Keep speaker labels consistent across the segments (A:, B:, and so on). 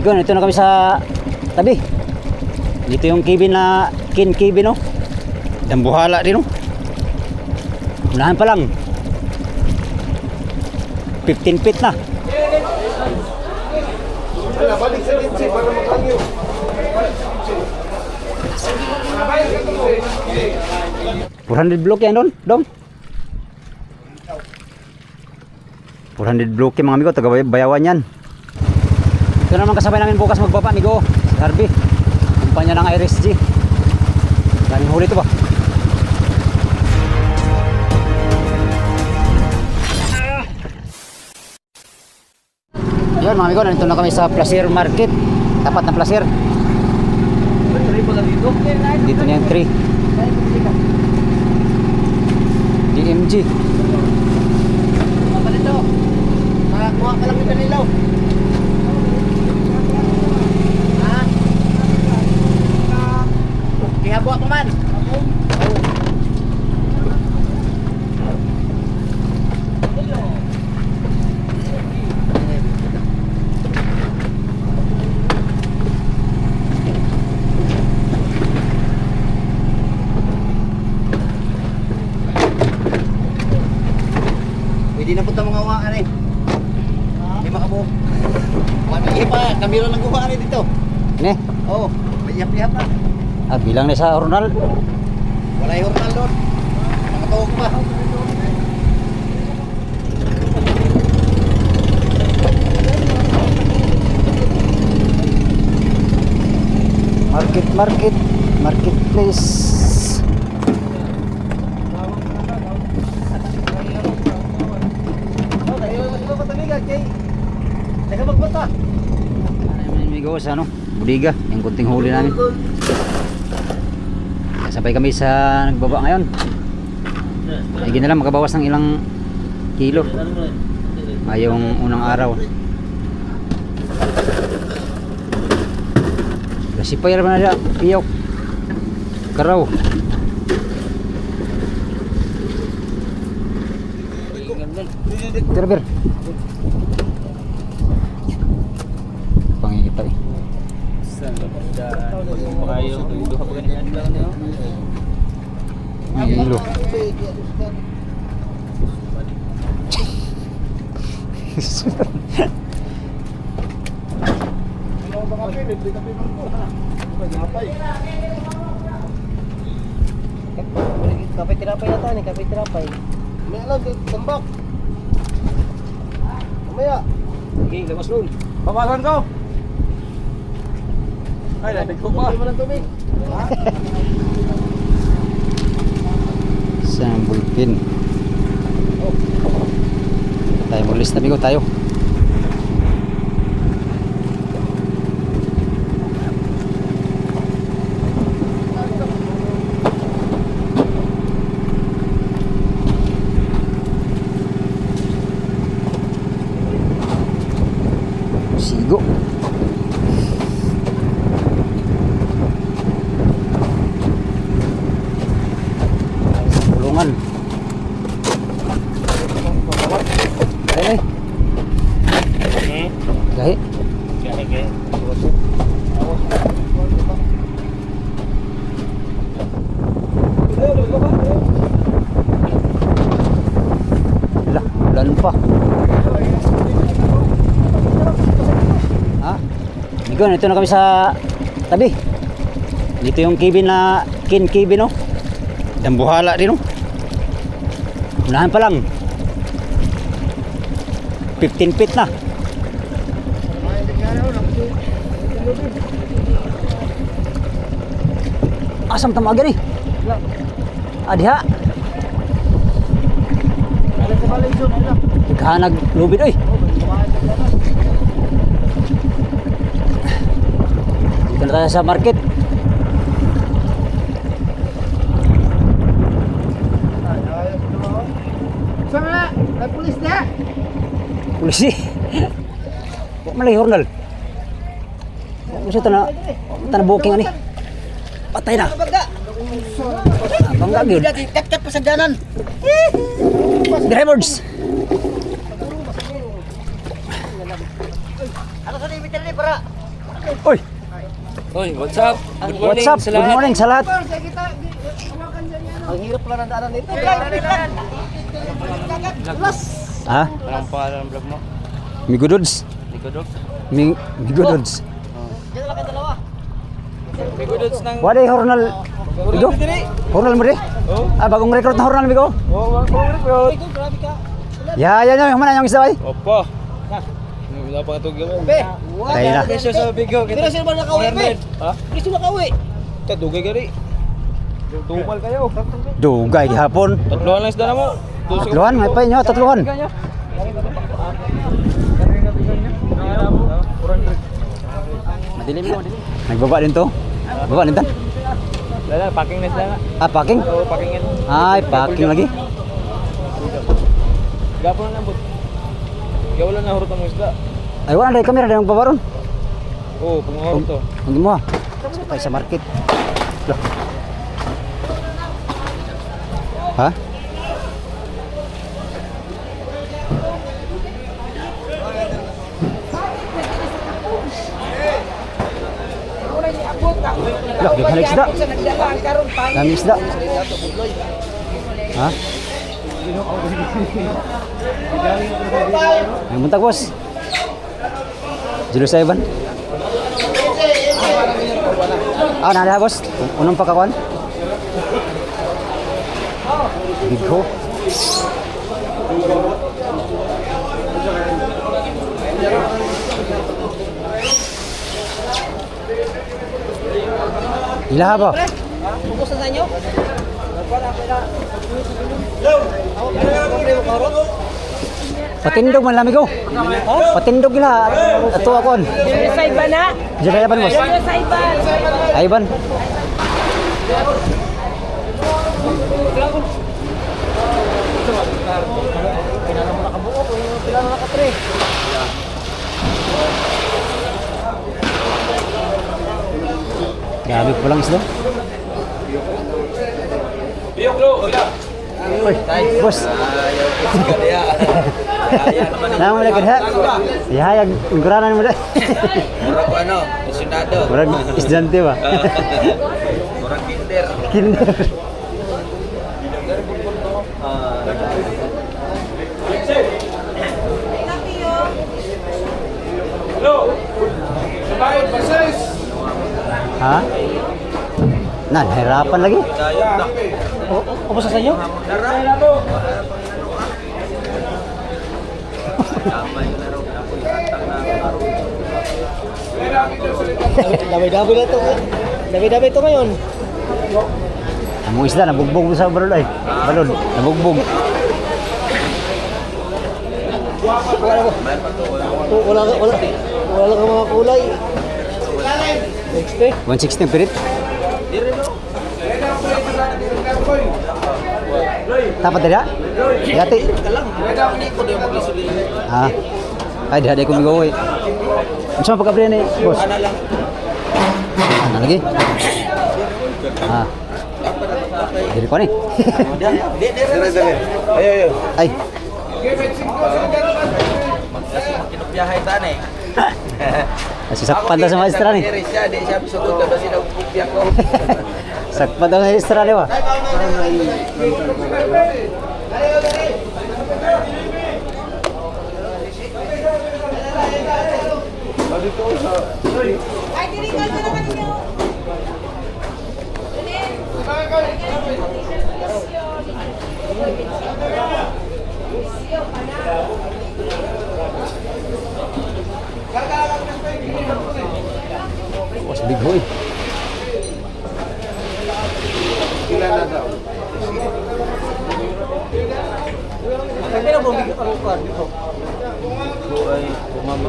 A: Ikaw, ito na kami sa tabi. Dito yung cabin na cabin, no? Dambuhala rin, no? Unahan pa lang 15 feet na.
B: Balik sa litsi para makangyo.
A: 400 block yan doon, Dong. 400 block yung mga amigo, taga Bayawan yan. Ito naman kasabay namin bukas magbaba, amigo. Si Harvey, kumpanya ng RSG. Daming huli ito ba? Yun mga amigo, nandito na kami sa Placer Market. Tapat na Placer. Dito na yung 3 DMG.
B: Apa dito? Makakuha ka lang ng kanilaw. Ha? Ihabuha pa man. Pwede na po ito mga uwakan eh. Hindi makabuo. May pa, kamilo ng uwakan eh dito.
A: Ini,
B: Oo, may ihap-ihap na.
A: bilang na sa Ronald.
B: Wala yung hurnal doon. Nakatawag pa.
A: Marketplace. Amigo sa ano, budiga, yung kunting huli namin. Sabay kami sa nagbaba ngayon. Hindi na lang makabawas ng ilang kilo. Yung unang araw. Kasi pa yara na piyok. Karaw. Terber. Pangingita eh. May ilo.
B: Kape tirapay yata nih, kape tirapay. May alam, tembak. Mamaya. Sige, labas nun. Papasan ko. Ay, labig ko pa. Hindi mo ng tubig.
A: Isang bulpin. Tayo mulis na bigo tayo. Sigo. Pulungan. Gahe. Gahe.
B: Gahe.
A: Lah, ulan pa. Ha? Ikaw, ito na kami sa tabi. Dito yung cabin na cabin, no? Dambuhala rin, no? Unahan pa lang 15 feet na. Asam tamaga ni. Adiha. Kahanag lubid oy. Dito na tayo sa market.
B: Sana, may pulis na.
A: Polisi. Huwag malay hornal. Gusto na booking ani. Patay na. Bangga gyud.
B: Kat-kat pa sa danan.
A: Drivers.
B: Ano sa limiter ni para?
A: Uy,
C: Oy, what's up? Good morning
A: what's up?
C: sa
A: Good
C: lahat.
A: morning sa lahat.
B: Ang hirap pala ng daanan nito.
A: Ha?
C: Anong pangalan ng vlog mo?
A: Migo Dudes.
C: Nico Dog?
A: Migo Dudes.
C: Nico Dogs ng...
A: Wala hornal. Migo? Hornal mo rin?
C: Oh.
A: Ah, bagong recruit na hornal, Migo?
C: Oh, mga recruit.
A: Ya, yan yung mana yung isa ay.
C: Opo. Wala pa itong gawin.
B: Be,
A: Tayo na.
C: Presyo sa bigo.
B: Pero sino ba nakauwi, be?
C: Ha?
B: Pero sino nakauwi?
C: Kadugay gari. Tumal kayo.
A: Dugay gihapon.
C: Tatluhan lang isda na mo.
A: Tatluhan, may pa inyo, tatluhan.
C: Madilim mo, madilim.
A: Nagbaba din to. Baba din tan.
C: Lala, packing na isda nga.
A: Ah, packing.
C: Oo, packing yan.
A: Ay, packing lagi.
C: Gapon na nabot. Gawala na hurot ang isda.
A: Ay, wala na kamera na babaron.
C: Oo, pangahurot to.
A: Hindi mo. Sakay sa market. Loh. Ha? Loh, di balik isda. Dami isda. Ha? Ay, muntag bos. Julius Ivan. Ah, nada bos. Unang pagkakuan. Bigho. Ilaha ba?
B: Focus na sa inyo?
A: Patindog man lami ko. Patindog ila. Ato akon.
D: Sa iba na.
A: Diyan kaya ba bos?
D: Sa iba.
A: Ivan. Gabi pa lang isda. Uy, bos. Nama mo lagi ha? Ya, yang ungkuranan mo dah.
C: Murag ko ano, isunado.
A: Murag estudyante ba?
C: Murag kinder.
A: Kinder. Ha? Nah, hirapan lagi.
B: Apa sa inyo? Damay-damay na ito. Damay-damay ito ngayon.
A: Ang isda nabugbog sa balon ay. Balon, nabugbog.
B: Wala kang mga kulay.
A: 160 ang pirit. Dapat tidak? Gati. Ah. Ay, di ko migoy. Unsa pa kabri ni, boss? Ana lagi? Ah. Diri ko ni.
C: Ayo.
A: Ay.
C: Kinupiyahay tani.
A: Sakpan daw sa maestra ni.
C: Siya, di siya bisugod ka ba sila kupiyak ko.
A: Sakpan daw sa maestra ni ba?
D: Ay, tinignan ko naman niyo.
A: Wah, big boy.
B: Pero mo bigyan ka lupa dito.
C: Ay, umama.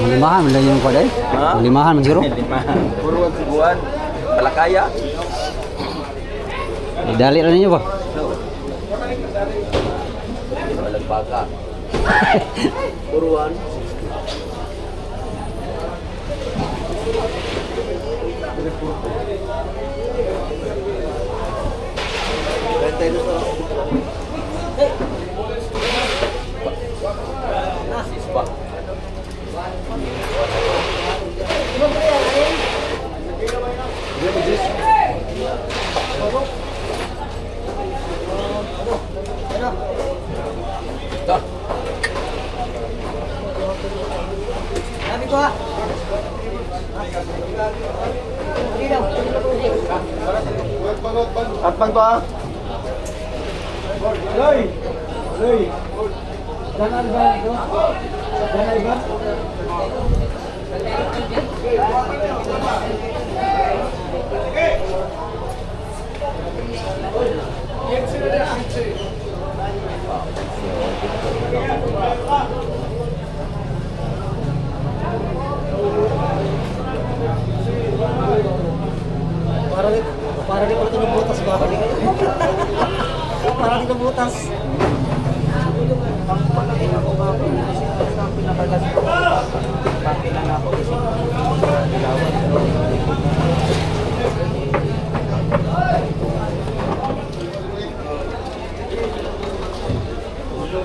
A: Limahan man lang yung kuwaday.
C: Ha?
A: Limahan man siguro.
C: Puro ang subuan. Palakaya.
A: Dali rin ninyo ba?
C: Walang baka. Puruan.
B: ko ha.
C: At pang to ah. Loy! Loy! Jangan ba ito? Jangan ba?
B: Para di ko ito nabutas ba? Para di nabutas.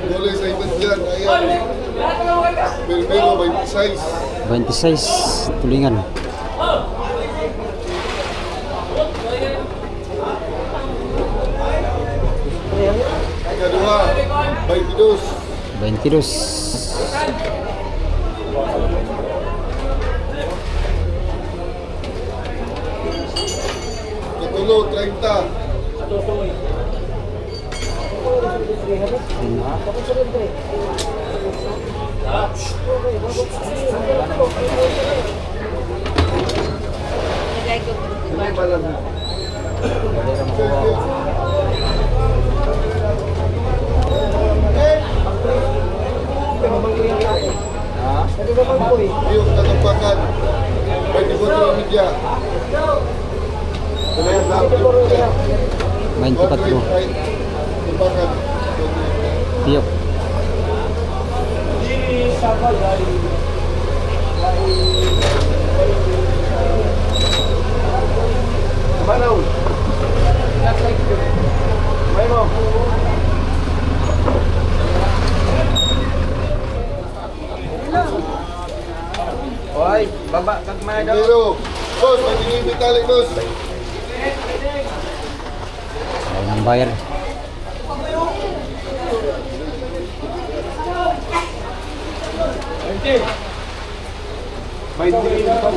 E: Boleh sa ibang dyan, ayan. Pero 26.
A: 26 tulingan.
E: Kedua, 22.
A: 22.
E: Ketulo, 30. Yung katampakan, 24 media.
A: 24.
E: Tampakan.
A: Tiyok.
C: Manaw. May mo. Hoy, baba kag may daw.
E: Pero, boss, magiging tali, boss.
A: Ay nang bayar.
C: May dili pa.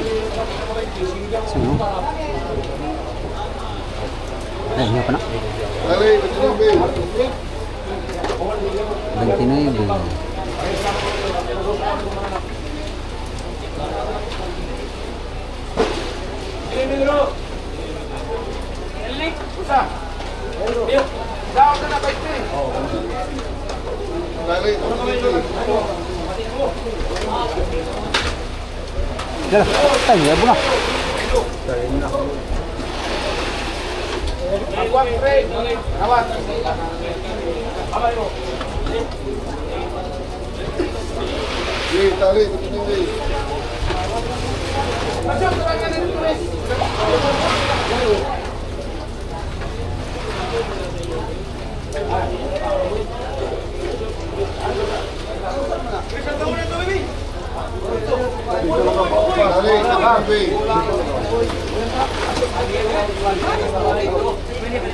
A: Sino? Ay, nga pa na.
E: Tali, 29.
A: 29.
E: Tali, 29.
A: Dah. Ay, ya bunga.
E: Sige, tali, 29. Tali, 29.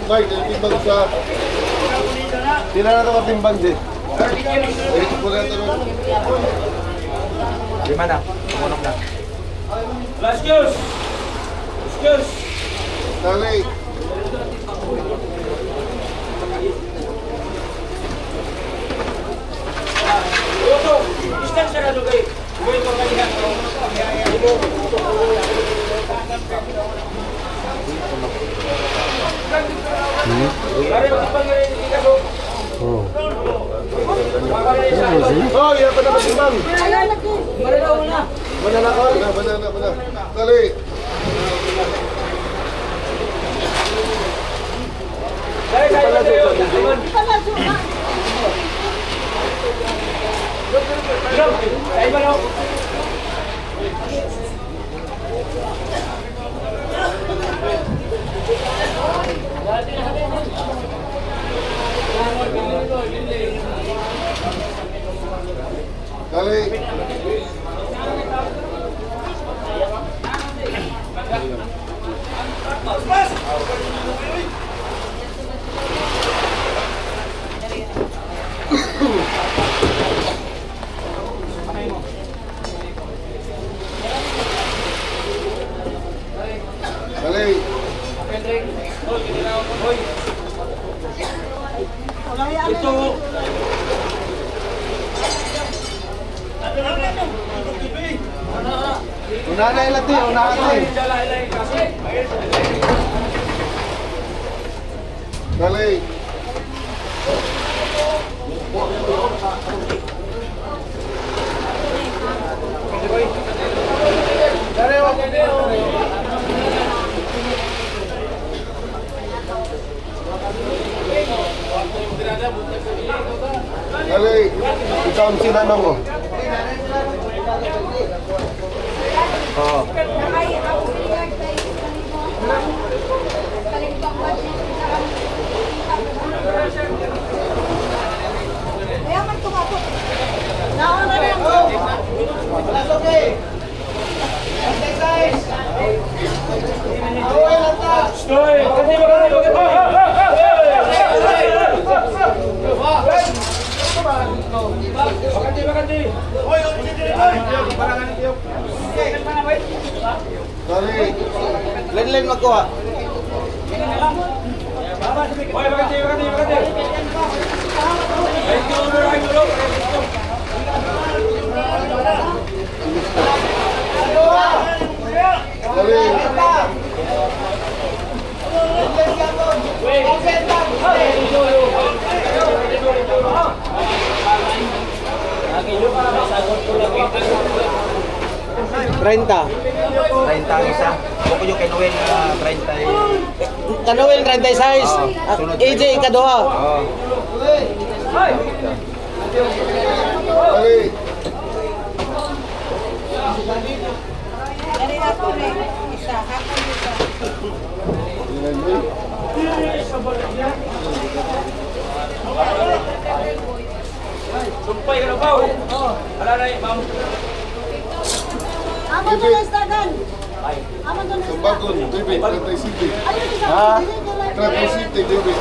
E: Mike, nagtimbang sa...
C: Sila na to katimbang di.
E: Ito po na ito.
C: Lima na. Tumunok na.
E: Tali.
A: Oh.
C: Oh, iya pa na katimbang.
E: Banana. Tali. Tali. Unahan na ilati, unahan na. Dali. Dali. Ikaw ang sinanong mo. Oo.
D: Kaya man tumapot. Nauna na lang ko.
B: That's okay. Exercise. Away lang ta.
C: Stoy! Bakante!
B: Hoy,
E: Dali.
B: Len magkuha.
E: Dali.
B: Treinta ang isa. Buko yung Kanoel 30. Kanoel 36. AJ ikaduha.
E: Dali.
D: Dari ako rin. Isa. Hapon isa.
C: Sumpay ka na ba? Wala na yung ma'am.
D: Amon to lang stagan. Amon to lang stagan.
E: Tumbakon, Bibi, Tratay City.
D: Ano yung isa?
E: Ha? Tratay City, Bibi.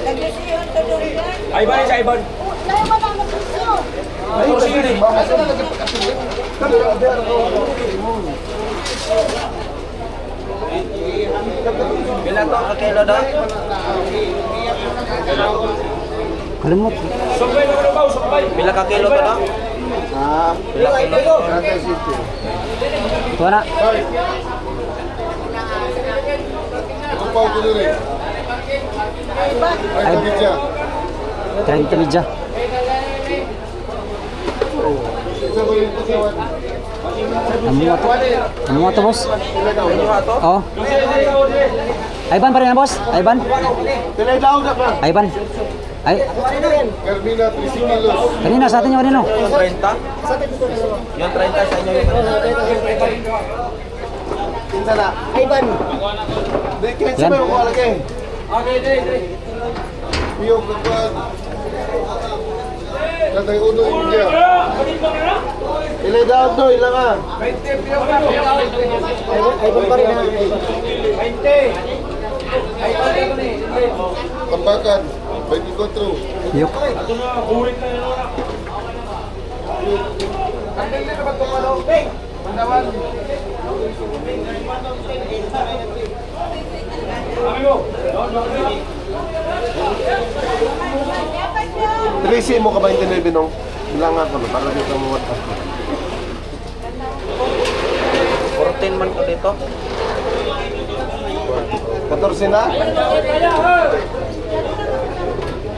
D: Nagdesiyon to doon yan.
C: Ay ba sa Iban?
D: Layo man ang nagdesiyon.
C: Ay, sige rin.
B: Pila to ka kilo daw?
A: Kalimot.
C: Sumpay ka na ba? Sumpay.
B: Pila ka kilo to daw? Pila kilo?
E: Tratay City.
A: Ito na.
E: Hoy. Tumpaw ko dali. Ay, kabidya.
A: 30 medya.
E: Isa ba yung pasawan?
A: Ano mo to, boss? Oo. Ayban pa rin na, boss? Ayban?
E: Pilay daw na pa.
A: Ayban? Ay,
E: Carmina, 3 kilos.
A: kanina sa atin yung kanino?
B: Yung 30? Yung 30 sa inyo yung
E: Kinsa na? Iban. Di, kinsa
A: Yan.
E: ba yung kuhalagay?
C: Okay, okay.
E: Piyong kakuhan. Tatay uno yung media. Ilay daw to, ilang ka.
B: Iban pa rin ha.
E: Tambakan, 24.
A: Yok.
E: Tracy mo ka ba yung tinibin nung ilang ako no? Para dito mo watas mo.
B: 14 man ko dito.
E: 14 na?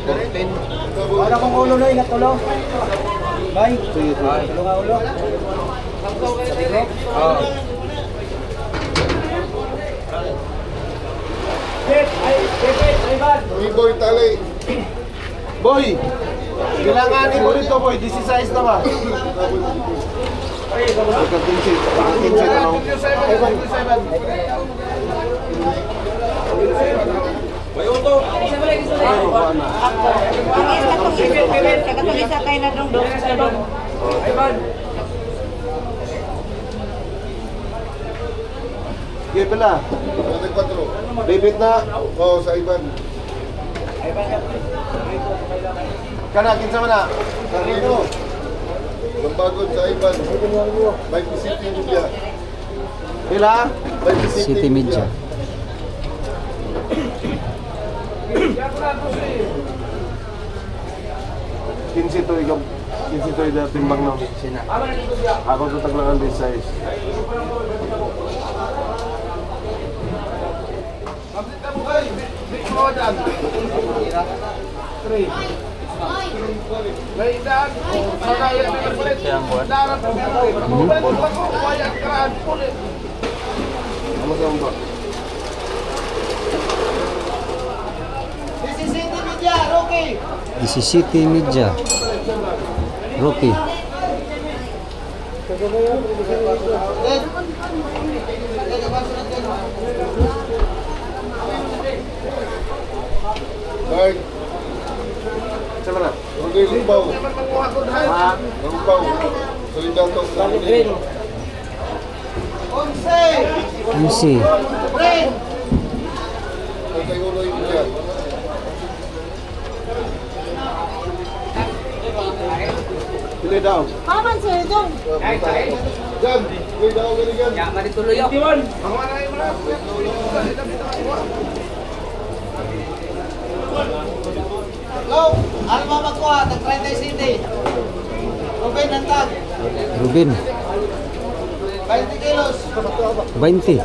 B: 14.
E: Ano kong ulo na ingat ulo? Bye. Sige,
B: Ay.
E: ulo nga ulo.
B: Oh.
E: Boy, tali. Boy! Kailanganin mo rito, boy. 16 na ba? Pagka-15 na lang.
D: Katong isa kayo na dong dong sa dong.
E: Okay, pala. Ano 4? David na. Oo, sa Iban. Kanakin sa mana? Carrino. Gambagod sa Iban. 20 City Media. Pila? 20
A: City Media.
E: Kinsi to ikaw. Kinsi to ida timbang no. Ako to taglangan this size.
A: This is City Media. Rocky.
E: Bye. Sama na. Okay, lupaw. Ha? Lupaw. Solidal to.
A: MC.
E: Okay, ulo yung yan. Pili daw.
D: Paman sir, dong.
E: Jan, pili daw ganyan.
B: Hello, ano ba magkuha? Tag-30 city. Ruben, nantag.
A: Ruben.
B: 20 kilos.
A: 20.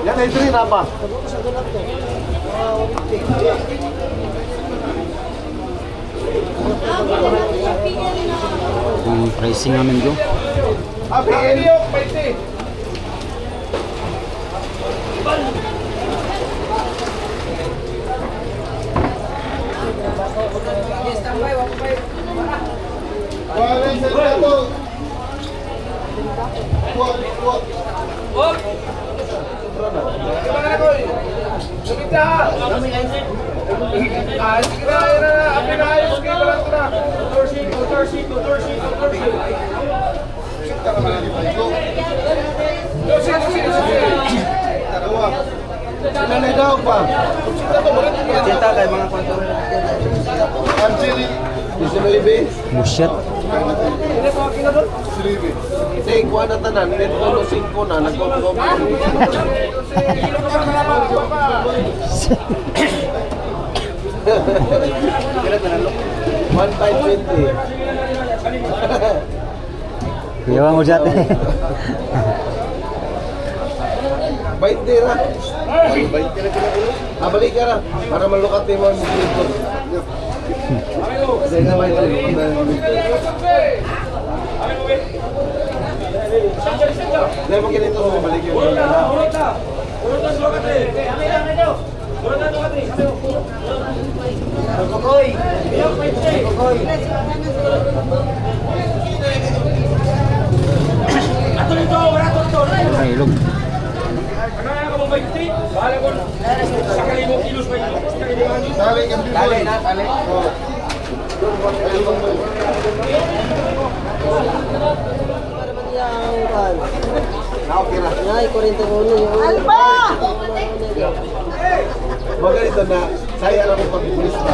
E: Yan ay ito rin apa?
A: Yung pricing namin bro.
E: Abi, Kuha sa dato. Kuha. Nanay daw pa.
C: Cinta kay mga kwanto.
E: Angeli, 19.
A: Musyat.
E: Hindi, kuha na tanan. Net 5 na. Nag-control. One by 20.
A: Kuya mo dyan eh.
E: 20 na. 20 na kinakulo. Balik ka na. Para malukat mo ang dito. Kasi nga may talukat na dahil mo ganito mo balik yun.
A: Ay, ilog.
E: Tali ka before. Tali na, tali.
D: Alba!
E: Magalito na, saya lang ang pag-pulis na.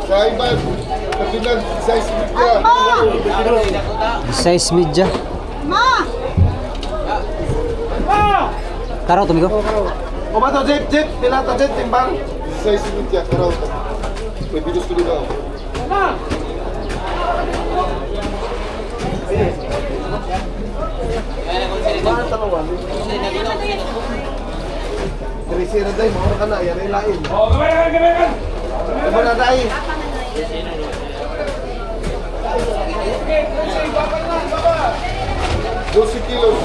E: Sa iba, kapilan, size media.
A: Size media.
D: Ma!
A: Karaw tumigo.
E: O ba to, Jeep, Jeep, pila to, Jeep, timbang. Size media, karaw to. May videos ko dito. Mga talawan. Trisira day, mga ka na, yan ay lain. Oo, gabay. Diba na day? Dosi kilos.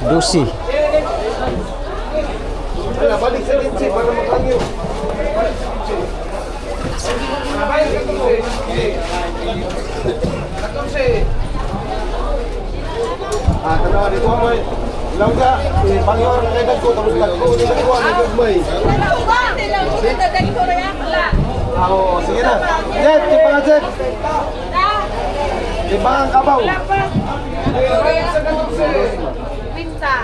A: 12.
E: Ala, balik sa litsi para makangyo. Ah, tanawa dito mo. Lang ka, pangyor kay dagko tapos dagko ni dagko ni gagmay. Ah, sige na. Jet, di pa Jet. Ibang kabaw.
D: Minta.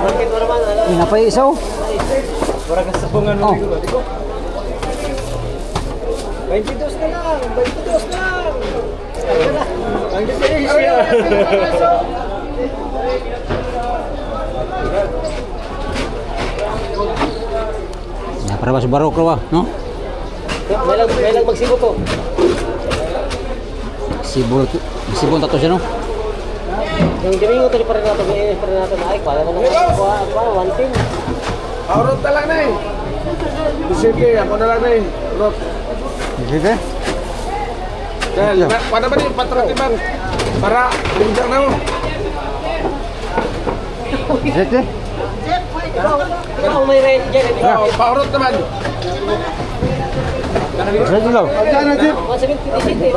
B: Bakit mo naman?
A: Napay isaw.
C: Para kasabungan mo
A: Oh.
C: siguro. Di ko. 22 na lang. 22 na lang. Ang diferensya.
A: Ya, para ba sa barok raw, no?
B: May lang magsibo to.
A: Sibo tato siya, no?
B: Yung dimingo to para nato na ay para na one team.
E: Rot na lang na eh. Sige, ako na lang na eh. Rot.
A: Sige.
E: Dahil, paano ba yung patratibang? Para, bintang na mo.
A: Sige.
B: Ikaw may red dyan.
E: Paurot naman.
A: Sige daw.
E: Diyan na, Jeep.
B: 170.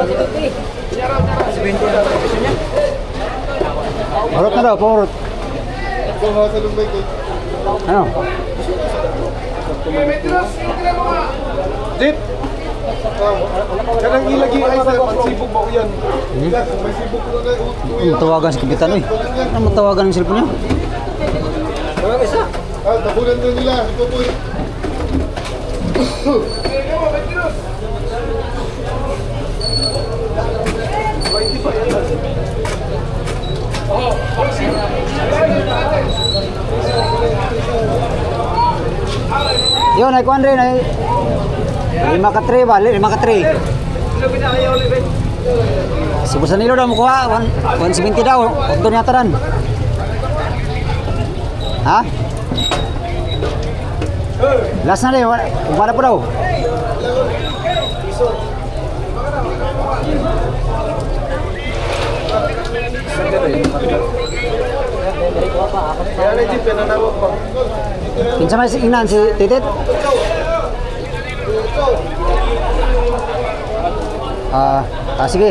A: Purot na daw, purot. Ano?
E: Jeep. Kanang ilagi ay sa magsibog mo yan. May sibog ko na
A: Matawagan si kapitan, oy. Ano matawagan ng cellphone niya?
E: tabunan na nila. Ito po.
A: Yun, ay kuhan rin, ay 5 ka 3 ba? 5 ka 3. Si Busan Nilo daw makuha, 170 daw. Huwag niya taran. Ha? Last na rin, kumpada po daw.
E: Kaya na, Jeep. Yan ang nawag pa.
A: Kinsa may ingnan si Titit? Sige.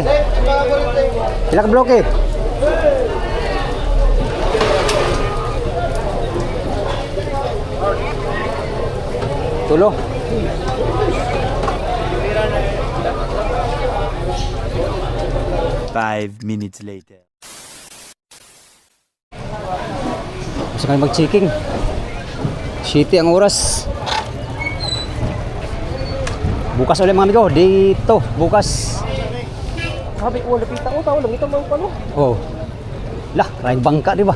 A: Ilang bloke? Tulo.
F: Five minutes later.
A: Gusto kayo mag-checking. City ang oras. Bukas ulit mga amigo. Dito. Bukas.
B: Sabi ko lapita ko tao lang ito mang palo.
A: Oh. Lah, karayang bangka, di ba?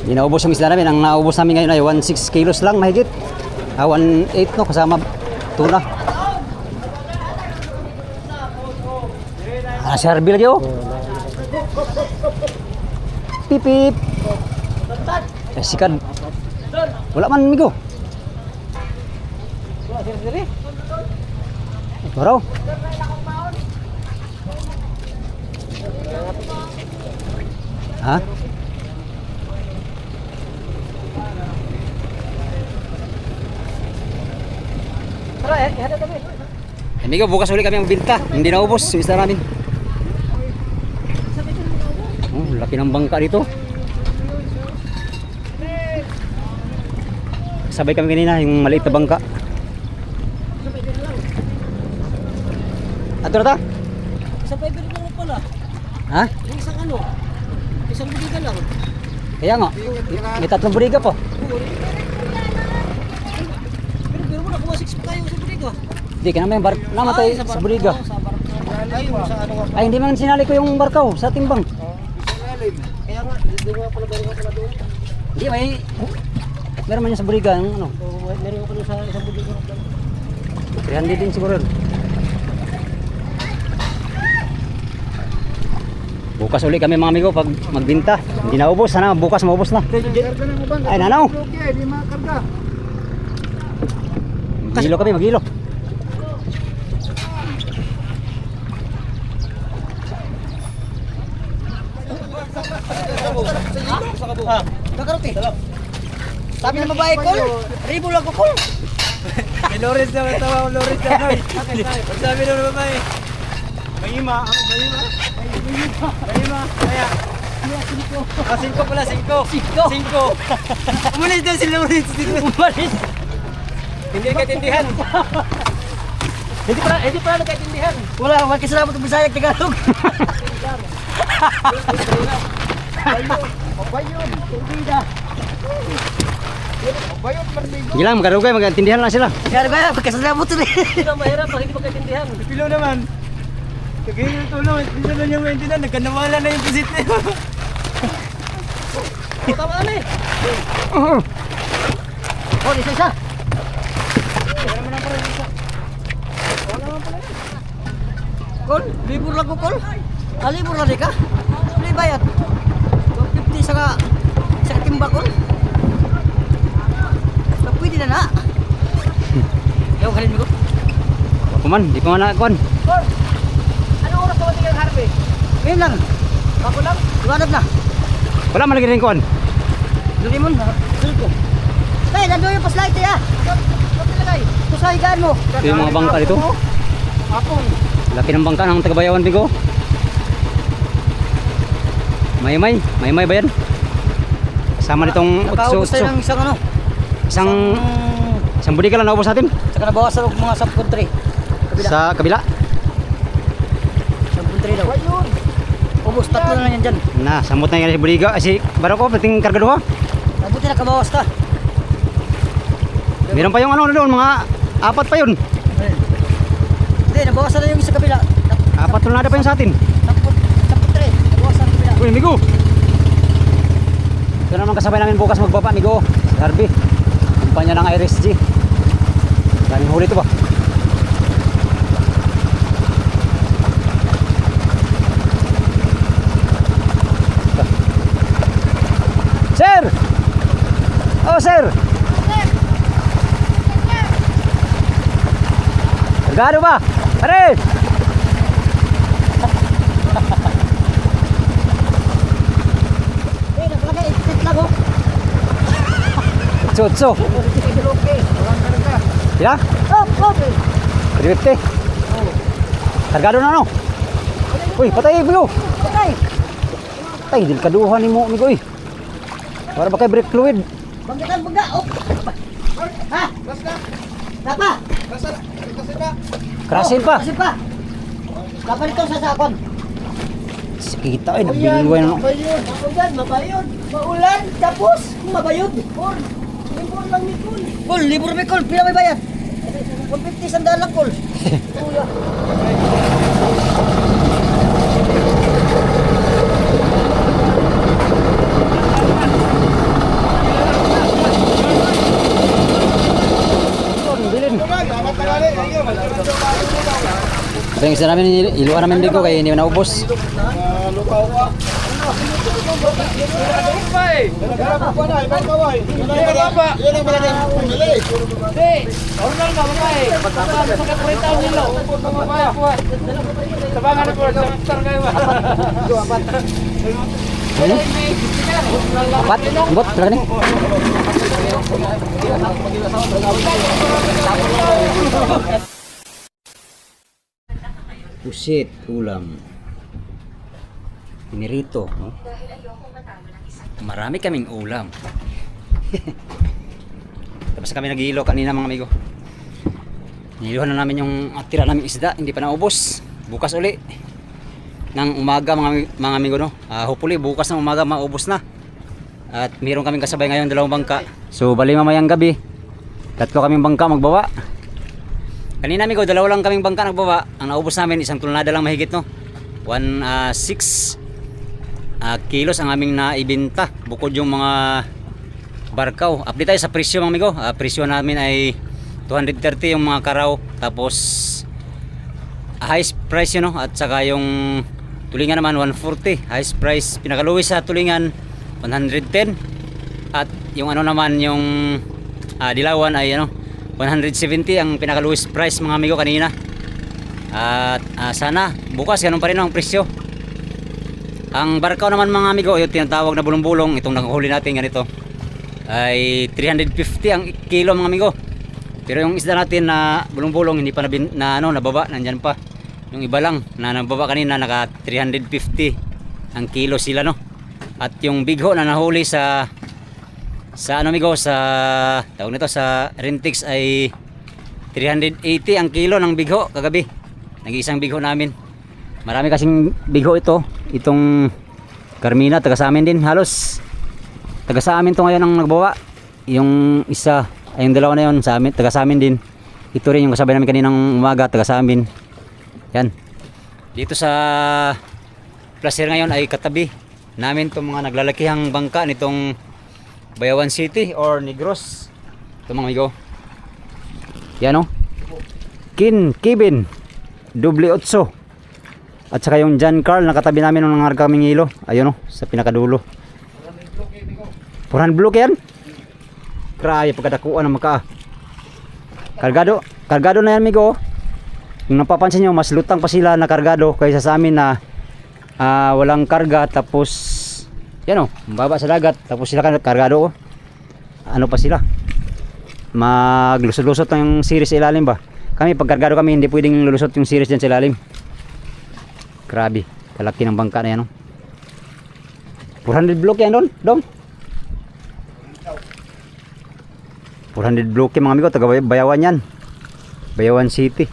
A: Di naubos yung isla namin. Ang naubos namin ngayon ay 1.6 kilos lang mahigit. 1.8 no, kasama tuna. Si Harvey lagi oh. Pip pip. Sikad. Wala man amigo. Ito raw. Ha? Amigo, bukas ulit kami ang binta. Hindi na ubos yung isla namin. Oh, laki ng bangka dito. Sabay kami kanina yung maliit na bangka. Ato na ta?
B: Sabay din mo pala.
A: Ha?
B: Yung isang ano? Isang budiga lang.
A: Kaya nga, may 3 budiga pa.
B: Pero mo nakuha 6 pa tayo sa budiga.
A: Hindi, kaya naman yung namatay sa budiga. Ay, hindi man sinali ko yung barkaw sa timbang.
B: Kaya nga, hindi mo pala doon.
A: Hindi, may... Meron man yun sa budiga, yung ano.
B: Meron ko sa isang budiga.
A: 300 din siguro yun. Bukas ulit kami mga amigo pag magbinta. Hindi na ubos, sana bukas maubos na. Ay, nanaw. Magilo kami, magilo.
B: Kakarote. Sabi ng babae ko, ribo lang ko.
C: Lores na tawa, Lores na. Sabi ng babae. Mahima, kaya. 5 pala, 5. Umalis daw si Lawrence dito. Umalis. Hindi nagkaintindihan. Hindi pala nagkaintindihan.
B: Wala, wala kasi naman itong Bisaya at Tagalog. Pabayod, tubida.
A: Sige lang, magkarugay, magkaintindihan lang sila.
B: Kaya ba, pagkasalabot ito
C: Hindi na mahirap pag hindi magkaintindihan. Pilo naman. Kagaya yung tulong, hindi naman yung maintindihan. Nagkanawala na yung visit niyo. Tama na eh.
B: Oh, isa. Kol, libur lang ko, Kol. Libur lang di ka. Bili bayad. 250 sa timba, Kol. Pwede na na. Ewan kalin mo ko.
A: Ako man, di pa man nakakuan.
C: Kol, anong oras ka matigil Harvey?
B: Ngayon lang.
C: Ako lang.
B: Iwanap na.
A: Wala man lagi rin kuan.
B: Lulimon, sulko. Tay, nandun yung paslight ya. Ito sa higaan mo.
A: Ito yung mga bangka dito.
C: Apong.
A: Laki ng bangka ng Tagabayawan, Bigo. May ba yan? Kasama nitong
B: Nakaubos tayo ng isang ano.
A: isang budi ka lang naubos natin.
B: Saka nabawasan ng mga sub-country. Kabila.
A: Sa kabila.
B: Sub-country daw. Ubus, tatlo na lang yan dyan.
A: Na, samot na yan si Budiga. Si Barako, pating karga doon.
B: Mabuti na kabawas ka.
A: Meron pa yung ano doon, mga 4 pa yun.
B: Hindi, nabawasan na yung sa kabila.
A: 4 tonelada pa yun sa atin.
B: Sub-country. Nabawasan ng kabila.
A: Uy, amigo. Ito naman kasabay namin bukas magbaba, amigo. Si Harvey. Kumpanya ng Iris G. Daming huli ito ba? Sir! Oh, sir! Cargado ba? Pare!
B: Eh, nakalagay, exit lang ho.
A: Tsotso. Kila?
B: Oh, okay.
A: 350. Cargado na no? Uy, patay, amigo.
B: Okay.
A: Patay, dilkaduhan ni mo, amigo. Para ba kay brake fluid?
B: Bangga. Oh. Ha? Napa?
A: Krasin pa.
B: Kasi pa. Dapat ito sa sakon.
A: Sikita ay, nabiliway na no.
B: Mabayod. Ako dyan, mabayod. Maulan, tapos mabayod. Kol. Libur lang ni Kol. Kol, libur may Kol. Pila may bayad? 150 sandal lang, Kol. Kuya.
A: Ito yung isa namin, iluhan namin bigo kaya hindi na naubos. Apat? Ambot? Talaga ni? Pusit, ulam. Pinirito. No? Marami kaming ulam. Tapos kami nag-iilo kanina mga amigo. Niluhan na namin yung tira namin isda. Hindi pa naubos. Bukas uli. Nang umaga mga amigo. No? Hopefully bukas ng umaga maubos na. At meron kaming kasabay ngayon 2 bangka. So bali mamayang gabi 3 kaming bangka magbawa. Kanina amigo, 2 lang kaming bangka nagbaba. Ang naubos namin, 1 tonelada lang mahigit no. 6 kilos ang aming naibenta. Bukod yung mga barkaw. Update tayo sa presyo mga amigo. Presyo namin ay 230 yung mga karaw. Tapos highest price yun no. At saka yung tulingan naman 140. Highest price, pinakaluwis sa tulingan 110. At yung ano naman yung dilawan ay ano 170 ang pinaka-lowest price mga amigo kanina. At sana bukas ganun pa rin ang presyo. Ang barkaw naman mga amigo, yung tinatawag na bulong-bulong, itong nakuhuli natin ganito ay 350 ang kilo mga amigo. Pero yung isda natin na bulong-bulong hindi pa nababa, nandyan pa. Yung iba lang na nababa kanina naka 350 ang kilo sila no. At yung bigho na nahuli sa ano amigo, sa tawag nito sa Rentix ay 380 ang kilo ng bigho kagabi. Nag-iisang bigho namin. Marami kasing bigho ito. Itong Carmina, taga sa amin din halos. Taga sa amin to ngayon ang nagbawa. Yung isa, ay yung dalawa na yun sa amin, taga sa amin din. Ito rin yung kasabay namin kaninang umaga, taga sa amin. Yan. Dito sa placer ngayon ay katabi namin itong mga naglalakihang bangka nitong Bayawan City or Negros. Ito mga amigo. Yan o. Kevin W8. At saka yung John Carl nakatabi namin nung nangarga kaming hilo. Ayun o, sa pinakadulo. 400 block yan. Grabe pagkadakuan ng maka. Kargado na yan amigo. Kung napapansin nyo, mas lutang pa sila na kargado kaysa sa amin na walang karga. Tapos yan o, baba sa dagat. Tapos sila kargado o. Ano pa sila, maglusot-lusot ng series sa ilalim ba. Kami pagkargado kami hindi pwedeng lulusot yung series dyan sa ilalim. Grabe kalaki ng bangka na yan o. 400 block yan Dom. 400 block yan mga amigo, taga Bayawan yan, Bayawan City.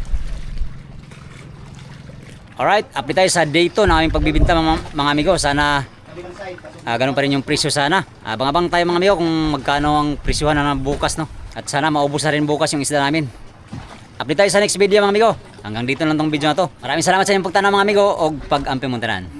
A: Alright, update tayo sa day 2 na aming pagbibinta mga amigo. Sana ganun pa rin yung presyo sana. Abang-abang tayo mga amigo kung magkano ang presyohan na bukas no. At sana maubos na rin bukas yung isda namin. Update tayo sa next video mga amigo. Hanggang dito lang tong video na to. Maraming salamat sa inyong pagtanaw mga amigo o pag-ampi mo tanan.